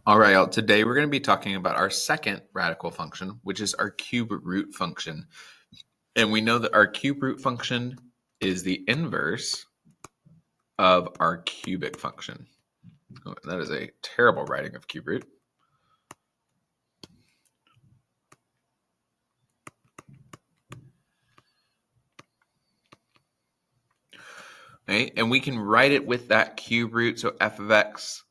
All right, y'all. Today we're going to be talking about our second radical function, which is our cube root function. And we know that our cube root function is the inverse of our cubic function. Oh, that is a terrible writing of cube root. Okay, and we can write it with that cube root. So f of x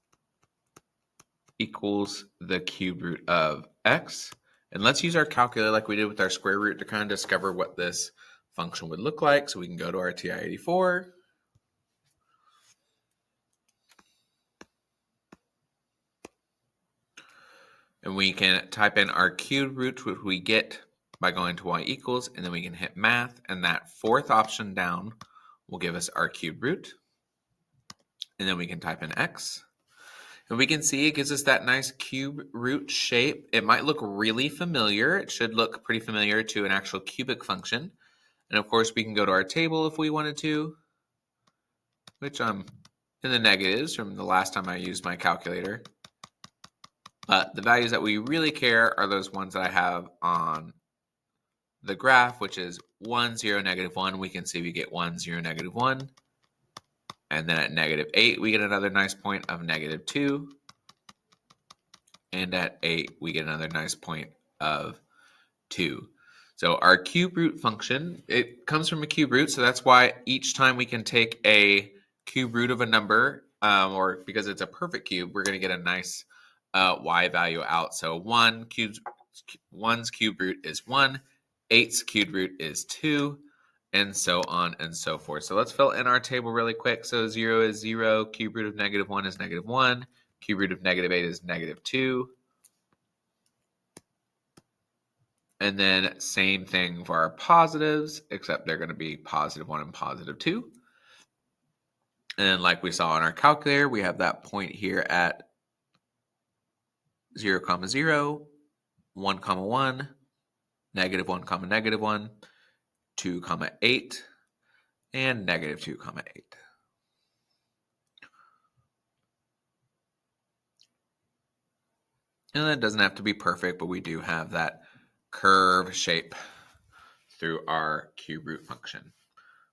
equals the cube root of x. And let's use our calculator like we did with our square root to kind of discover what this function would look like. So we can go to our TI-84. And we can type in our cube root, which we get by going to y equals, and then we can hit math, and that fourth option down will give us our cube root. And then we can type in x. And we can see it gives us that nice cube root shape. It might look really familiar. It should look pretty familiar to an actual cubic function. And of course, we can go to our table if we wanted to, which I'm in the negatives from the last time I used my calculator. But the values that we really care are those ones that I have on the graph, which is 1, 0, -1. We can see we get 1, 0, -1. And then at -8, we get another nice point of -2. And at 8, we get another nice point of 2. So our cube root function, it comes from a cube root. So that's why each time we can take a cube root of a number, or because it's a perfect cube, we're going to get a nice y value out. So 1's cube root is 1, 8's cube root is 2, and so on and so forth. So let's fill in our table really quick. So 0 is 0, cube root of -1 is -1, cube root of -8 is -2. And then same thing for our positives, except they're going to be +1 and +2. And then like we saw on our calculator, we have that point here at 0, 0, 1, 1, -1, -1, 2, 8, and -2, 8. And it doesn't have to be perfect, but we do have that curve shape through our cube root function.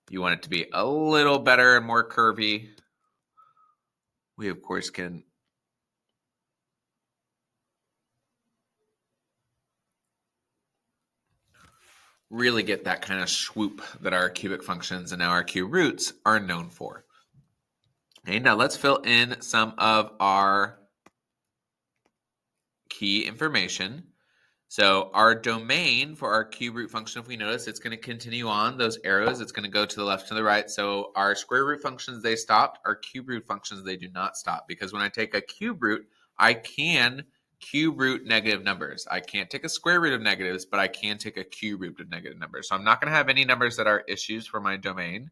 If you want it to be a little better and more curvy, we of course can really get that kind of swoop that our cubic functions and now our cube roots are known for. Okay, now let's fill in some of our key information. So our domain for our cube root function, if we notice, it's going to continue on those arrows. It's going to go to the left and the right. So our square root functions, they stopped. Our cube root functions, they do not stop. Because when I take a cube root, I can cube root negative numbers. I can't take a square root of negatives, but I can take a cube root of negative numbers. So I'm not going to have any numbers that are issues for my domain.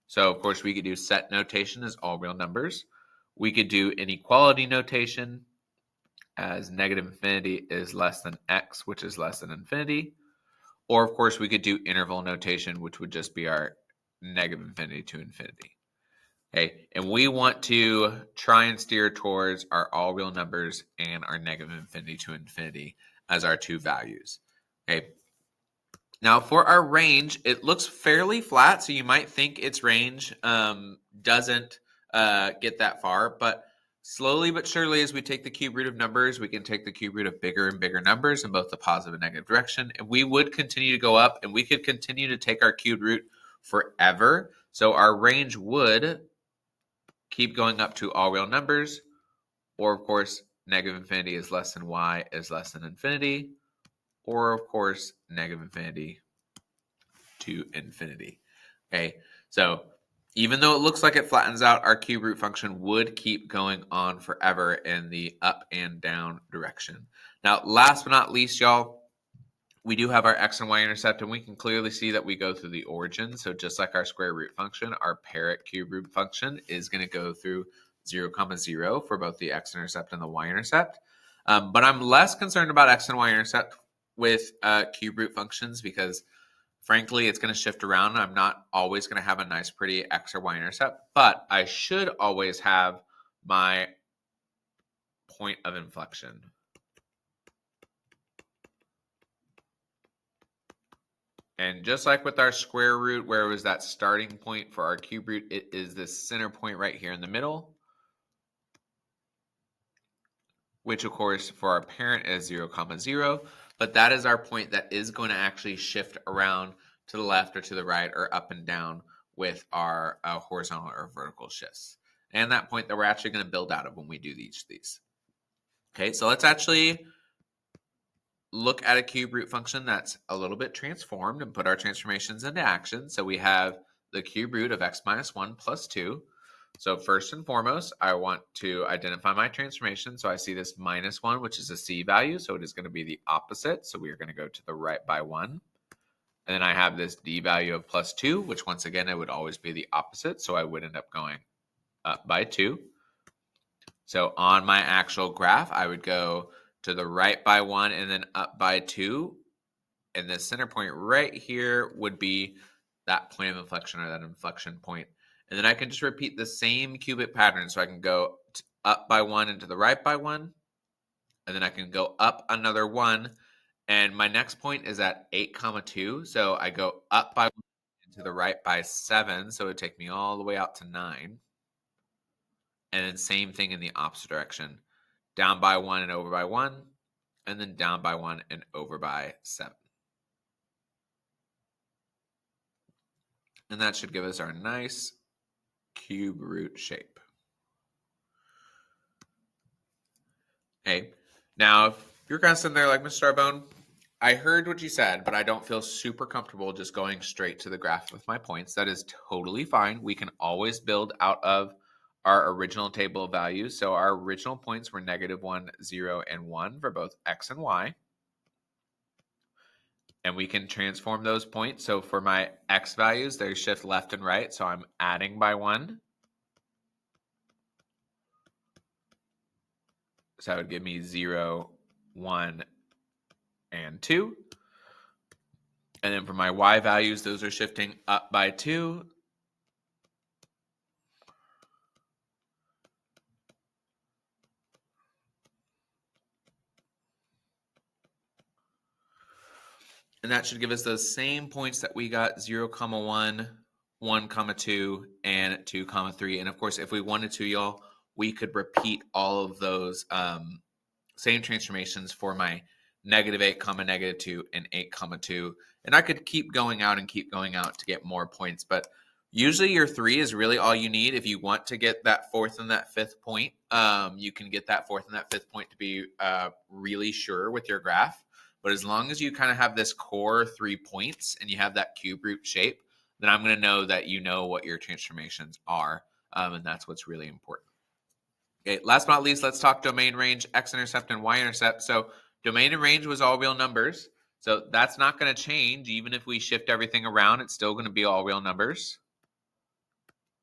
So of course we could do set notation as all real numbers. We could do inequality notation as -infinity is less than x, which is less than infinity. Or of course we could do interval notation, which would just be our -infinity to infinity. Okay, and we want to try and steer towards our all real numbers and our -infinity to infinity as our two values. Okay. Now for our range, it looks fairly flat, so you might think its range doesn't get that far, but slowly but surely as we take the cube root of numbers, we can take the cube root of bigger and bigger numbers in both the positive and negative direction, and we would continue to go up, and we could continue to take our cube root forever. So our range would keep going up to all real numbers, or of course, -infinity is less than y is less than infinity, or of course, -infinity to infinity. Okay, so even though it looks like it flattens out, our cube root function would keep going on forever in the up and down direction. Now, last but not least, y'all, we do have our x and y intercept, and we can clearly see that we go through the origin. So just like our square root function, our parent cube root function is going to go through 0, 0 for both the x-intercept and the y-intercept. But I'm less concerned about x and y-intercept with cube root functions because, frankly, it's going to shift around. I'm not always going to have a nice, pretty x or y-intercept, but I should always have my point of inflection. And just like with our square root, where it was that starting point for our cube root, it is this center point right here in the middle, which of course for our parent is 0, 0. But that is our point that is going to actually shift around to the left or to the right or up and down with our horizontal or vertical shifts. And that point that we're actually going to build out of when we do each of these. Okay, so let's actually look at a cube root function that's a little bit transformed and put our transformations into action. So we have the cube root of x minus 1 plus 2. So first and foremost, I want to identify my transformation. So I see this minus 1, which is a c value. So it is going to be the opposite. So we are going to go to the right by 1. And then I have this d value of plus 2, which once again, it would always be the opposite. So I would end up going up by 2. So on my actual graph, I would go to the right by 1 and then up by 2. And the center point right here would be that point of inflection or that inflection point. And then I can just repeat the same cubic pattern. So I can go up by 1 and to the right by 1. And then I can go up another 1. And my next point is at 8, 2. So I go up by 1 and to the right by 7. So it would take me all the way out to 9. And then same thing in the opposite direction. Down by 1 and over by 1. And then down by 1 and over by 7. And that should give us our nice cube root shape. Okay. Now, if you're kind of sitting there like, Mr. Starbone, I heard what you said, but I don't feel super comfortable just going straight to the graph with my points. That is totally fine. We can always build out of our original table of values. So our original points were -1, 0, and 1 for both x and y. And we can transform those points. So for my x values, they shift left and right. So I'm adding by 1. So that would give me 0, 1, and 2. And then for my y values, those are shifting up by 2. And that should give us those same points that we got 0, 1, 1, 2, and 2, 3. And of course, if we wanted to, y'all, we could repeat all of those same transformations for my -8, -2, and 8, 2. And I could keep going out to get more points. But usually your 3 is really all you need. If you want to get that fourth and that fifth point, you can get that fourth and that fifth point to be really sure with your graph. But as long as you kind of have this core 3 points and you have that cube root shape, then I'm going to know that you know what your transformations are. And that's what's really important. Okay, last but not least, let's talk domain, range, x-intercept, and y-intercept. So domain and range was all real numbers. So that's not going to change. Even if we shift everything around, it's still going to be all real numbers.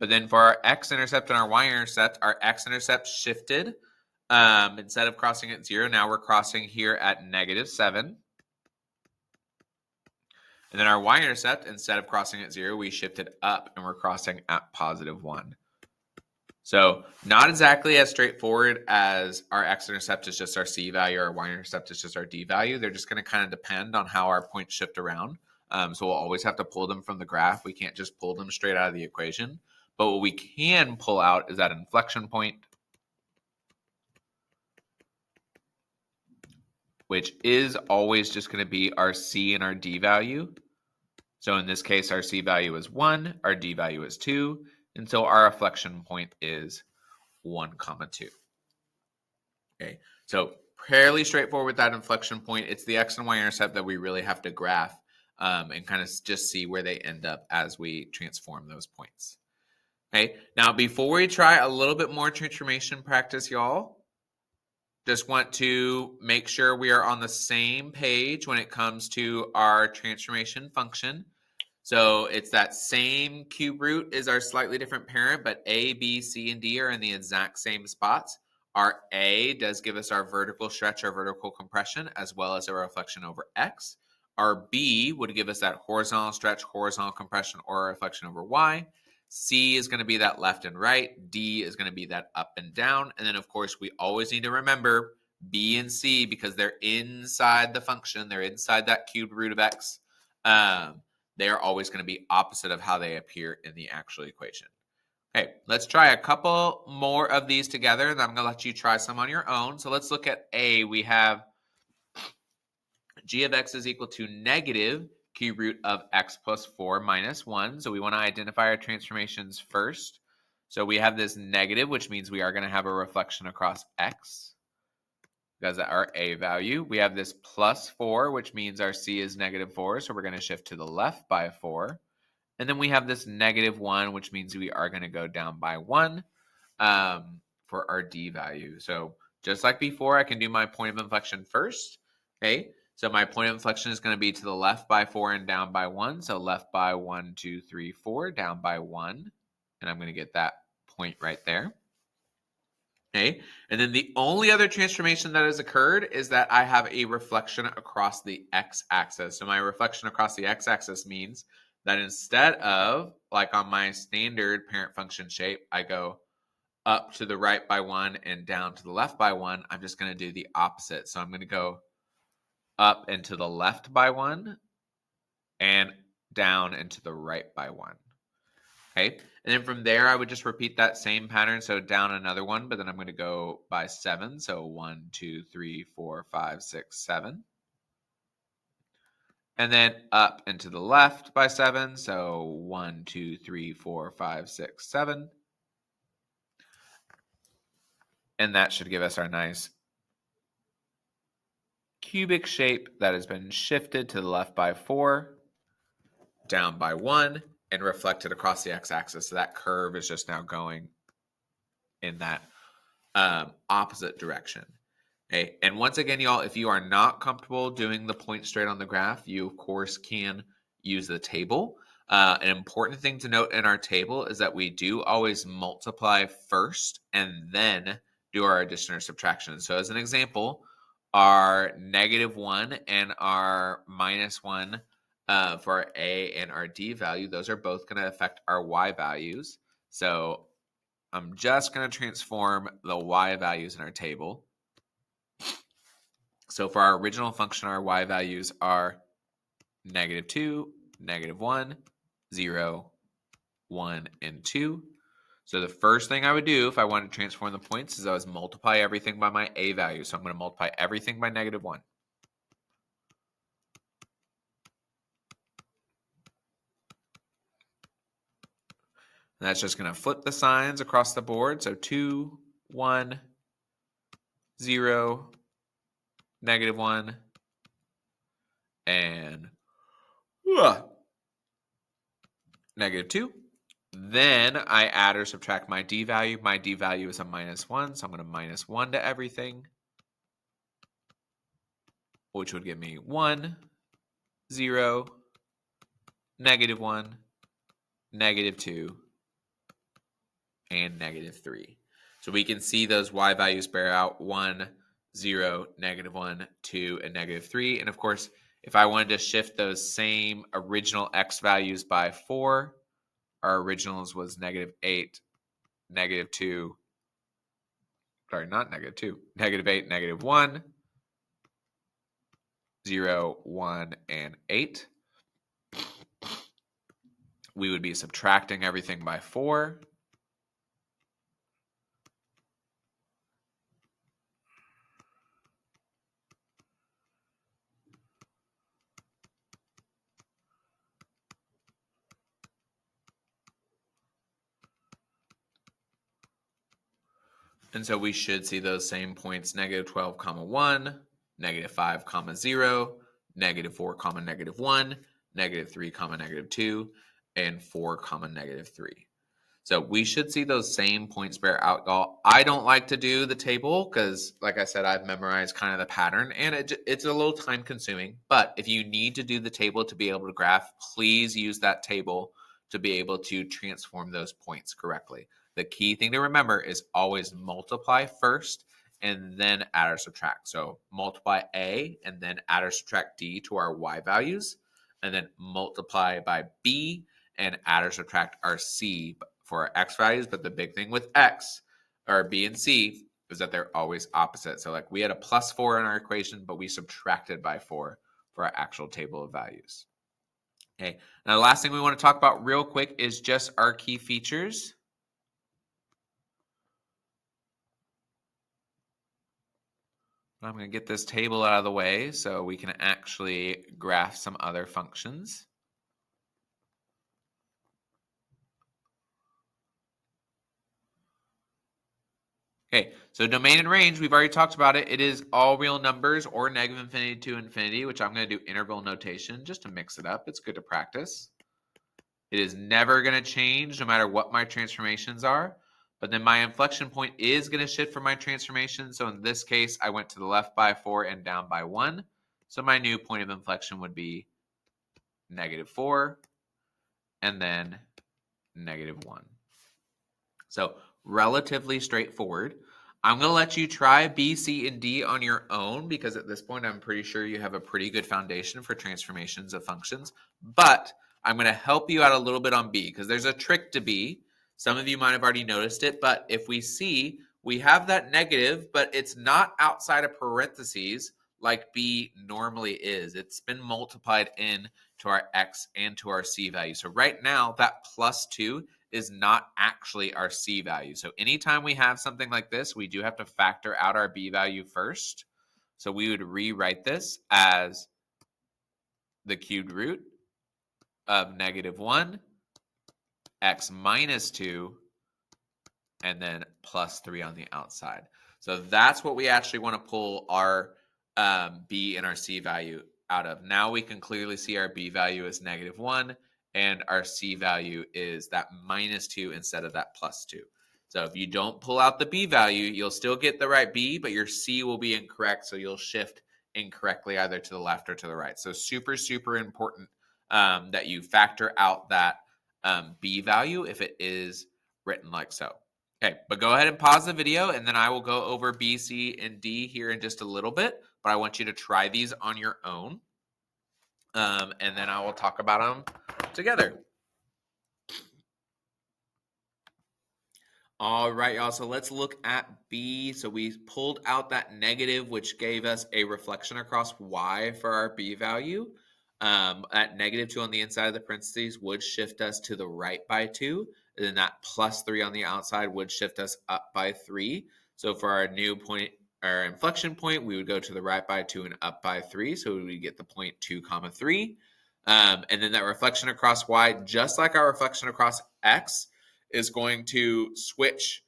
But then for our x-intercept and our y-intercept, our x-intercept shifted. Instead of crossing at 0, now we're crossing here at -7. And then our y-intercept, instead of crossing at 0, we shifted up and we're crossing at +1. So not exactly as straightforward as our x-intercept is just our c value, or our y-intercept is just our d value. They're just going to kind of depend on how our points shift around. So we'll always have to pull them from the graph. We can't just pull them straight out of the equation. But what we can pull out is that inflection point, which is always just going to be our c and our d value. So in this case, our c value is 1, our d value is 2, and so our inflection point is 1, 2. Okay, so fairly straightforward with that inflection point. It's the x and y intercept that we really have to graph and kind of just see where they end up as we transform those points. Okay, now before we try a little bit more transformation practice, y'all, just want to make sure we are on the same page when it comes to our transformation function. So it's that same cube root is our slightly different parent, but A, B, C, and D are in the exact same spots. Our A does give us our vertical stretch or vertical compression, as well as a reflection over X. Our B would give us that horizontal stretch, horizontal compression, or a reflection over Y. C is going to be that left and right. D is going to be that up and down. And then, of course, we always need to remember B and C, because they're inside the function. They're inside that cubed root of x. They are always going to be opposite of how they appear in the actual equation. Okay, let's try a couple more of these together, and I'm going to let you try some on your own. So let's look at A. We have g of x is equal to negative cube root of x plus 4 minus 1. So we want to identify our transformations first. So we have this negative, which means we are going to have a reflection across x because our A value. We have this plus 4, which means our C is negative 4. So we're going to shift to the left by 4. And then we have this negative 1, which means we are going to go down by 1 for our D value. So just like before, I can do my point of inflection first. Okay, so my point of inflection is going to be to the left by 4 and down by 1. So left by 1, 2, 3, 4, down by 1. And I'm going to get that point right there. Okay, and then the only other transformation that has occurred is that I have a reflection across the x-axis. So my reflection across the x-axis means that instead of, like on my standard parent function shape, I go up to the right by 1 and down to the left by 1, I'm just going to do the opposite. So I'm going to go up and to the left by 1 and down and to the right by 1. Okay, and then from there, I would just repeat that same pattern. So down another one, but then I'm going to go by 7. So 1, 2, 3, 4, 5, 6, 7. And then up and to the left by 7. So 1, 2, 3, 4, 5, 6, 7. And that should give us our nice cubic shape that has been shifted to the left by 4, down by 1, and reflected across the x-axis. So that curve is just now going in that opposite direction. Okay, and once again, y'all, if you are not comfortable doing the point straight on the graph, you of course can use the table. An important thing to note in our table is that we do always multiply first and then do our addition or subtraction. So as an example, our -1 and our -1 for our A and our D value, those are both going to affect our Y values. So I'm just going to transform the Y values in our table. So for our original function, our Y values are -2, -1, 0, 1, and 2. So the first thing I would do if I wanted to transform the points is I was multiply everything by my A value. So I'm going to multiply everything by -1. And that's just going to flip the signs across the board. So 2, 1, 0, -1, and -2. Then I add or subtract my D value. My D value is a -1, so I'm going to -1 to everything, which would give me 1, 0, -1, -2, and -3. So we can see those Y values bear out 1, 0, -1, 2, and -3. And of course, if I wanted to shift those same original X values by 4, our originals was -8, -2, sorry, not -2, -8, -1, 0, 1, and 8. We would be subtracting everything by 4. And so we should see those same points, -12, -1, -5, 0, -4, -1, -3, -2, and 4, -3. So we should see those same points bear out, y'all. I don't like to do the table because, like I said, I've memorized kind of the pattern, and it's a little time consuming. But if you need to do the table to be able to graph, please use that table to be able to transform those points correctly. The key thing to remember is always multiply first and then add or subtract. So multiply A and then add or subtract D to our Y values, and then multiply by B and add or subtract our c for our x values. But the big thing with x, or b and c, is that they're always opposite. So like we had a +4 in our equation, but we subtracted by 4 for our actual table of values. Okay, now the last thing we want to talk about real quick is just our key features. I'm going to get this table out of the way so we can actually graph some other functions. Okay, so domain and range, we've already talked about it. It is all real numbers or negative infinity to infinity, which I'm going to do interval notation just to mix it up. It's good to practice. It is never going to change no matter what my transformations are. But then my inflection point is going to shift for my transformation. So in this case, I went to the left by 4 and down by 1. So my new point of inflection would be -4 and then -1. So relatively straightforward. I'm going to let you try B, C, and D on your own because at this point, I'm pretty sure you have a pretty good foundation for transformations of functions. But I'm going to help you out a little bit on B because there's a trick to B. Some of you might have already noticed it, but if we see, we have that negative, but it's not outside of parentheses like B normally is. It's been multiplied in to our X and to our C value. So right now, that +2 is not actually our C value. So anytime we have something like this, we do have to factor out our B value first. So we would rewrite this as the cubed root of -1, x minus 2, and then +3 on the outside. So that's what we actually want to pull our B and our C value out of. Now we can clearly see our B value is -1 and our C value is that -2 instead of that +2. So if you don't pull out the B value, you'll still get the right B, but your C will be incorrect. So you'll shift incorrectly either to the left or to the right. So super, super important that you factor out that B value if it is written like so. Okay, but go ahead and pause the video and then I will go over B, C, and D here in just a little bit, but I want you to try these on your own. And then I will talk about them together. All right, y'all, so let's look at B. So we pulled out that negative, which gave us a reflection across Y for our B value. At -2 on the inside of the parentheses would shift us to the right by 2. And then that +3 on the outside would shift us up by 3. So for our new point, our inflection point, we would go to the right by 2 and up by 3. So we get the point 2, 3. And then that reflection across Y, just like our reflection across X, is going to switch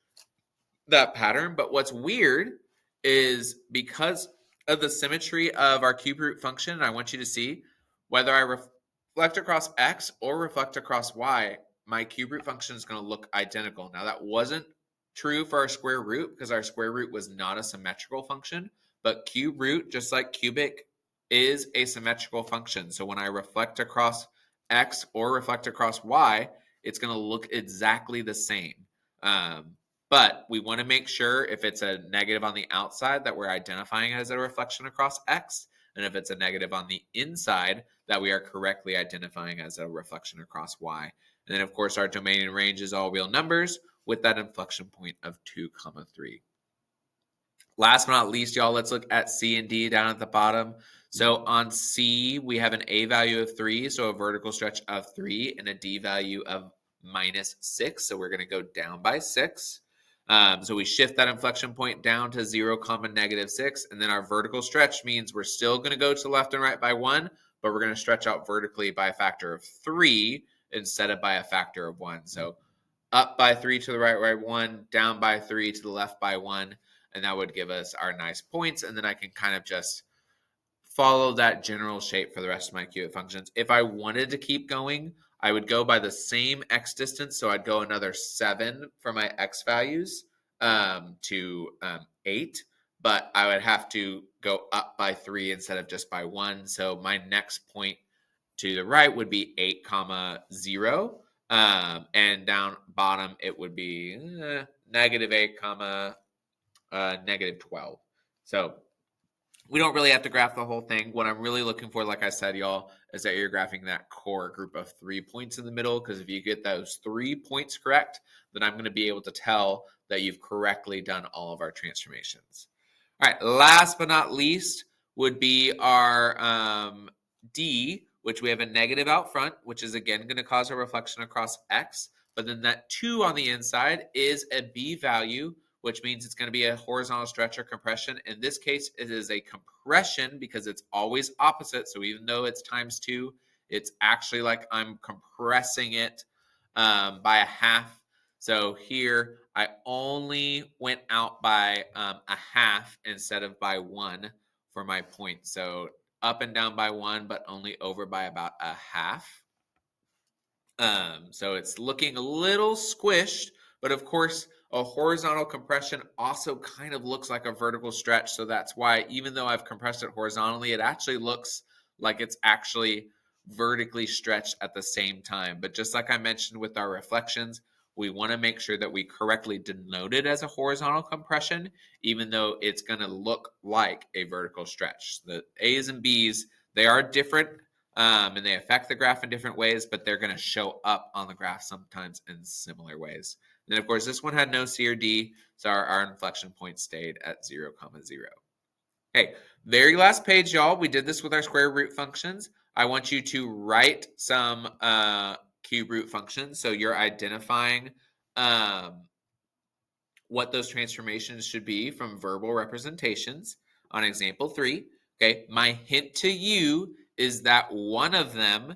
that pattern. But what's weird is because of the symmetry of our cube root function, I want you to see whether I reflect across X or reflect across Y, my cube root function is going to look identical. Now that wasn't true for our square root because our square root was not a symmetrical function, but cube root, just like cubic, is a symmetrical function. So when I reflect across X or reflect across Y, it's going to look exactly the same. But we want to make sure if it's a negative on the outside that we're identifying as a reflection across X, and if it's a negative on the inside that we are correctly identifying as a reflection across Y. And then of course our domain and range is all real numbers with that inflection point of 2, 3. Last but not least, y'all, let's look at C and D down at the bottom. So on C, we have an A value of 3, so a vertical stretch of 3, and a D value of -6. So we're going to go down by 6. So we shift that inflection point down to 0, -6. And then our vertical stretch means we're still going to go to the left and right by 1, but we're going to stretch out vertically by a factor of 3 instead of by a factor of 1. So up by 3 to the right, 1, down by 3 to the left by 1. And that would give us our nice points. And then I can kind of just follow that general shape for the rest of my qubit functions. If I wanted to keep going, I would go by the same x distance. So I'd go another 7 for my x values to 8. But I would have to go up by 3 instead of just by 1. So my next point to the right would be 8, 0. And down bottom, it would be -8, -12. So We don't really have to graph the whole thing. What I'm really looking for, like I said, y'all, is that you're graphing that core group of 3 points in the middle, because if you get those 3 points correct, then I'm going to be able to tell that you've correctly done all of our transformations. All right, last but not least would be our D, which we have a negative out front, which is again going to cause a reflection across X. But then that 2 on the inside is a B value, which means it's going to be a horizontal stretch or compression. In this case, it is a compression because it's always opposite. So even though it's times 2, it's actually like I'm compressing it by a half. So here I only went out by a half instead of by 1 for my point. So up and down by 1, but only over by about a half. So it's looking a little squished, but of course, a horizontal compression also kind of looks like a vertical stretch. So that's why, even though I've compressed it horizontally, it actually looks like it's actually vertically stretched at the same time. But just like I mentioned with our reflections, we want to make sure that we correctly denote it as a horizontal compression, even though it's going to look like a vertical stretch. The A's and B's, they are different. And they affect the graph in different ways, but they're going to show up on the graph sometimes in similar ways. And then, of course, this one had no C or D, so our inflection point stayed at 0, 0. Okay, very last page, y'all. We did this with our square root functions. I want you to write some cube root functions, so you're identifying what those transformations should be from verbal representations on example 3. Okay, my hint to you is that one of them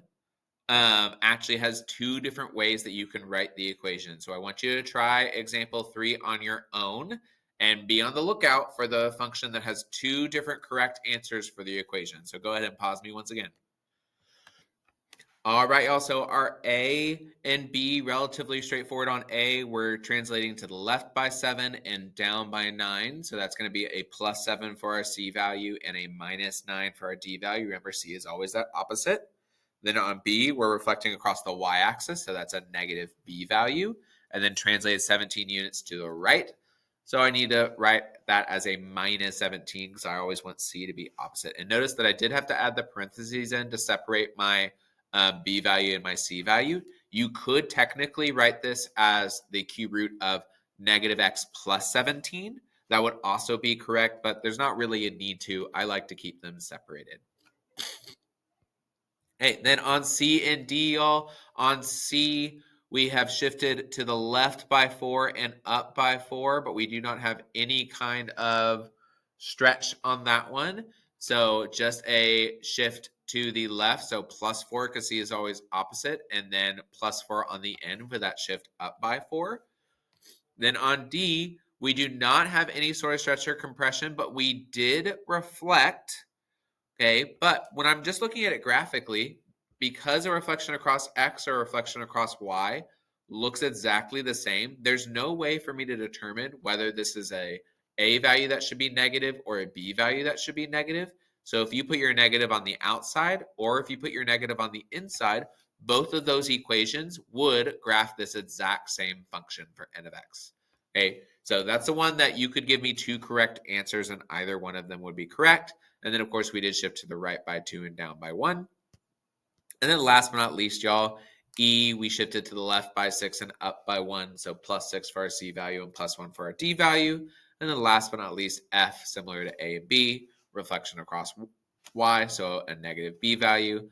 actually has 2 different ways that you can write the equation. So I want you to try example 3 on your own and be on the lookout for the function that has 2 different correct answers for the equation. So go ahead and pause me once again. All right, y'all. So our A and B, relatively straightforward on A. We're translating to the left by 7 and down by 9. So that's going to be a plus 7 for our C value and a minus 9 for our D value. Remember, C is always that opposite. Then on B, we're reflecting across the y-axis. So that's a negative B value. And then translate 17 units to the right. So I need to write that as a minus 17 because I always want C to be opposite. And notice that I did have to add the parentheses in to separate my B value and my C value. You could technically write this as the cube root of negative x plus 17. That would also be correct, but there's not really a need to. I like to keep them separated. Hey, then on C and D, y'all, on C, we have shifted to the left by 4 and up by 4, but we do not have any kind of stretch on that one. So just a shift to the left. So plus 4, because C is always opposite, and then plus 4 on the end for that shift up by 4. Then on D, we do not have any sort of stretch or compression, but we did reflect. Okay, but when I'm just looking at it graphically, because a reflection across X or a reflection across Y looks exactly the same, there's no way for me to determine whether this is a value that should be negative or a B value that should be negative. So if you put your negative on the outside or if you put your negative on the inside, both of those equations would graph this exact same function for n of x. Okay, so that's the one that you could give me 2 correct answers and either one of them would be correct. And then, of course, we did shift to the right by 2 and down by 1. And then last but not least, y'all, E, we shifted to the left by 6 and up by 1. So plus 6 for our C value and plus 1 for our D value. And then last but not least, F, similar to A and B, reflection across Y, so a negative B value.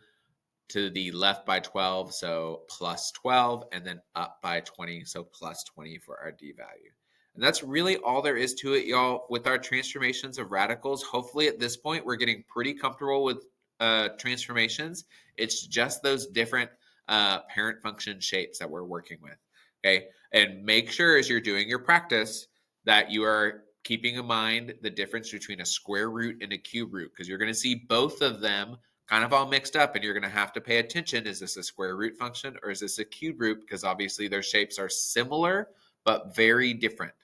To the left by 12, so plus 12, and then up by 20, so plus 20 for our D value. And that's really all there is to it, y'all, with our transformations of radicals. Hopefully at this point, we're getting pretty comfortable with transformations. It's just those different parent function shapes that we're working with, okay? And make sure as you're doing your practice that you are keeping in mind the difference between a square root and a cube root, because you're going to see both of them kind of all mixed up and you're going to have to pay attention. Is this a square root function or is this a cube root? Because obviously their shapes are similar, but very different.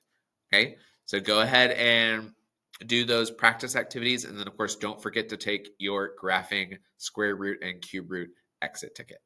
Okay, so go ahead and do those practice activities. And then of course, don't forget to take your graphing square root and cube root exit ticket.